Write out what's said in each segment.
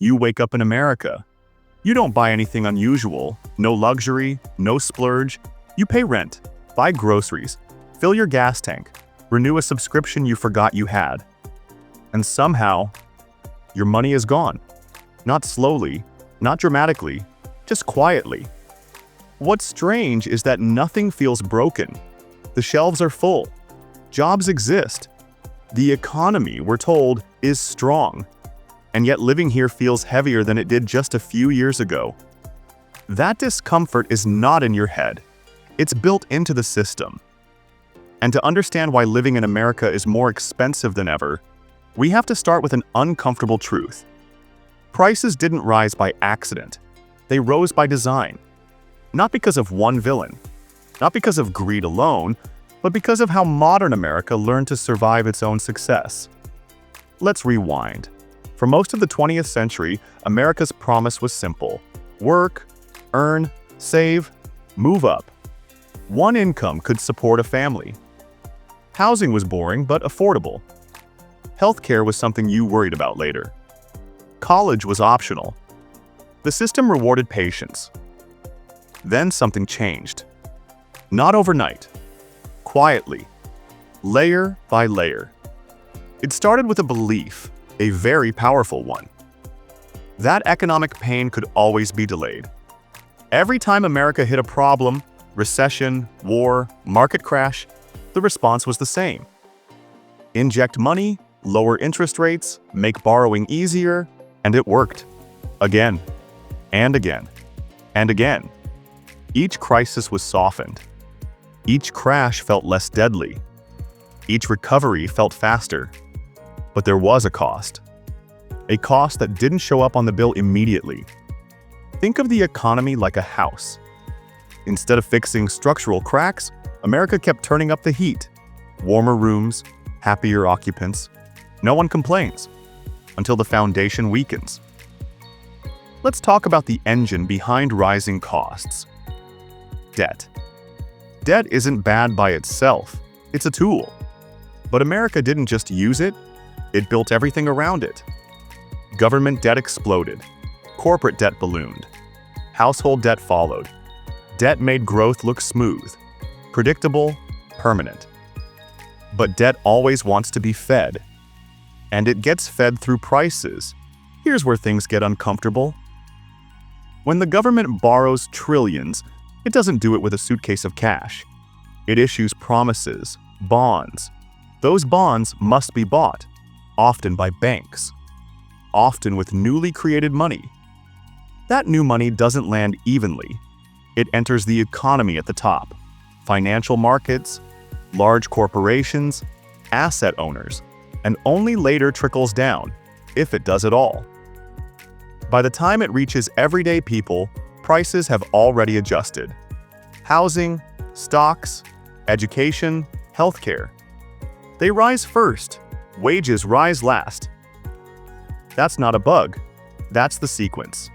You wake up in America. You don't buy anything unusual, no luxury, no splurge. You pay rent, buy groceries, fill your gas tank, renew a subscription you forgot you had. And somehow, your money is gone. Not slowly, not dramatically, just quietly. What's strange is that nothing feels broken. The shelves are full. Jobs exist. The economy, we're told, is strong. And yet living here feels heavier than it did just a few years ago. That discomfort is not in your head. It's built into the system. And to understand why living in America is more expensive than ever, we have to start with an uncomfortable truth. Prices didn't rise by accident. They rose by design. Not because of one villain, not because of greed alone, but because of how modern America learned to survive its own success. Let's rewind. For most of the 20th century, America's promise was simple: work, earn, save, move up. One income could support a family. Housing was boring but affordable. Healthcare was something you worried about later. College was optional. The system rewarded patience. Then something changed. Not overnight. Quietly. Layer by layer. It started with a belief, a very powerful one. That economic pain could always be delayed. Every time America hit a problem, recession, war, market crash, the response was the same. Inject money, lower interest rates, make borrowing easier, and it worked. Again, and again, and again. Each crisis was softened. Each crash felt less deadly. Each recovery felt faster. But there was a cost. A cost that didn't show up on the bill immediately. Think of the economy like a house. Instead of fixing structural cracks, America kept turning up the heat. Warmer rooms, happier occupants. No one complains until the foundation weakens. Let's talk about the engine behind rising costs. Debt. Debt isn't bad by itself. It's a tool. But America didn't just use it, it built everything around it. Government debt exploded. Corporate debt ballooned. Household debt followed. Debt made growth look smooth, predictable, permanent. But debt always wants to be fed. And it gets fed through prices. Here's where things get uncomfortable. When the government borrows trillions, it doesn't do it with a suitcase of cash. It issues promises, bonds. Those bonds must be bought, often by banks, often with newly created money. That new money doesn't land evenly. It enters the economy at the top, financial markets, large corporations, asset owners, and only later trickles down, if it does at all. By the time it reaches everyday people, prices have already adjusted. Housing, stocks, education, healthcare. They rise first, wages rise last. That's not a bug, that's the sequence.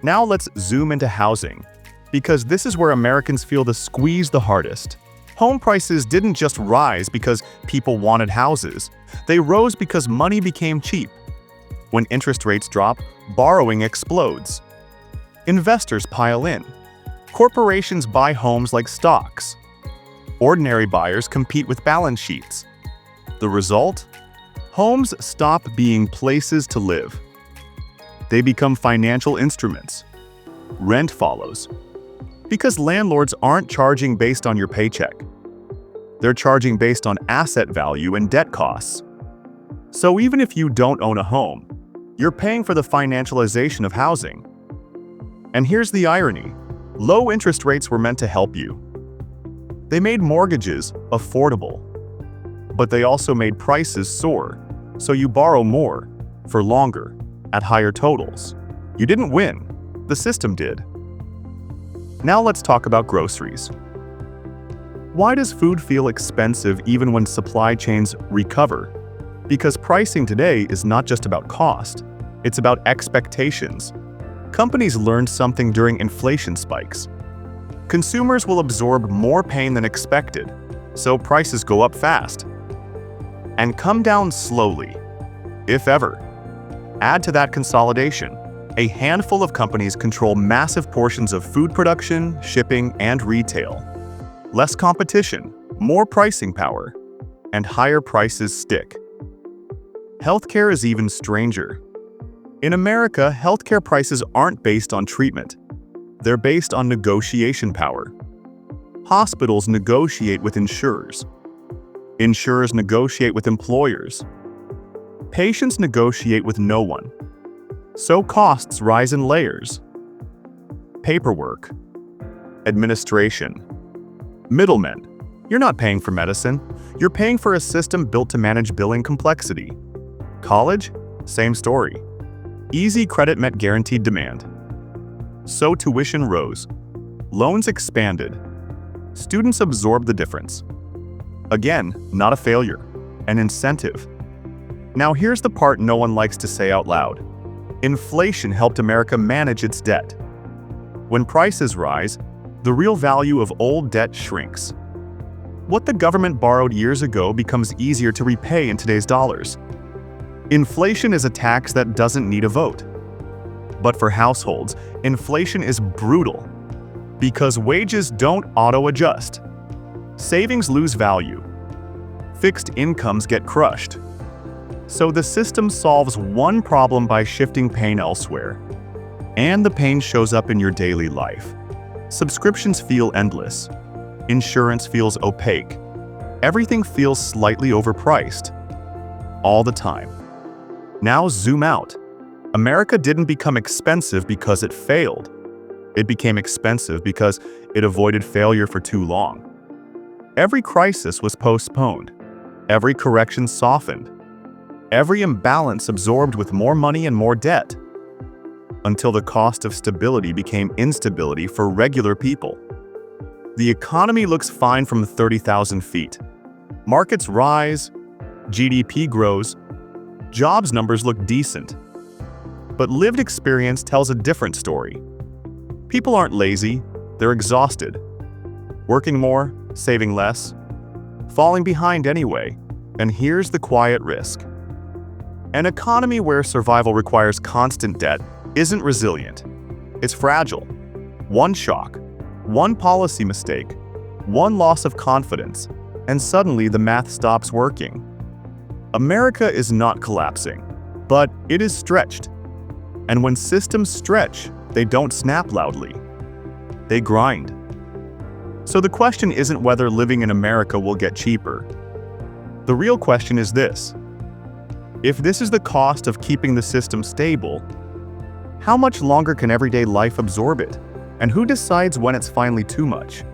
Now let's zoom into housing, because this is where Americans feel the squeeze the hardest. Home prices didn't just rise because people wanted houses. They rose because money became cheap. When interest rates drop, borrowing explodes. Investors pile in. Corporations buy homes like stocks. Ordinary buyers compete with balance sheets. The result? Homes stop being places to live. They become financial instruments. Rent follows. Because landlords aren't charging based on your paycheck. They're charging based on asset value and debt costs. So even if you don't own a home, you're paying for the financialization of housing. And here's the irony. Low interest rates were meant to help you. They made mortgages affordable. But they also made prices soar, so you borrow more, for longer, at higher totals. You didn't win, the system did. Now let's talk about groceries. Why does food feel expensive even when supply chains recover? Because pricing today is not just about cost, it's about expectations. Companies learned something during inflation spikes. Consumers will absorb more pain than expected, so prices go up fast. And come down slowly, if ever. Add to that consolidation. A handful of companies control massive portions of food production, shipping, and retail. Less competition, more pricing power, and higher prices stick. Healthcare is even stranger. In America, healthcare prices aren't based on treatment. They're based on negotiation power. Hospitals negotiate with insurers. Insurers negotiate with employers. Patients negotiate with no one. So costs rise in layers. Paperwork. Administration. Middlemen. You're not paying for medicine. You're paying for a system built to manage billing complexity. College? Same story. Easy credit met guaranteed demand. So tuition rose. Loans expanded. Students absorbed the difference. Again, not a failure, an incentive. Now here's the part no one likes to say out loud. Inflation helped America manage its debt. When prices rise, the real value of old debt shrinks. What the government borrowed years ago becomes easier to repay in today's dollars. Inflation is a tax that doesn't need a vote. But for households, inflation is brutal because wages don't auto-adjust. Savings lose value. Fixed incomes get crushed. So the system solves one problem by shifting pain elsewhere. And the pain shows up in your daily life. Subscriptions feel endless. Insurance feels opaque. Everything feels slightly overpriced. All the time. Now zoom out. America didn't become expensive because it failed. It became expensive because it avoided failure for too long. Every crisis was postponed. Every correction softened. Every imbalance absorbed with more money and more debt. Until the cost of stability became instability for regular people. The economy looks fine from 30,000 feet. Markets rise, GDP grows, jobs numbers look decent. But lived experience tells a different story. People aren't lazy, they're exhausted. Working more, saving less, falling behind anyway. And here's the quiet risk. An economy where survival requires constant debt isn't resilient. It's fragile. One shock, one policy mistake, one loss of confidence, and suddenly the math stops working. America is not collapsing, but it is stretched. And when systems stretch, they don't snap loudly. They grind. So the question isn't whether living in America will get cheaper. The real question is this. If this is the cost of keeping the system stable, how much longer can everyday life absorb it? And who decides when it's finally too much?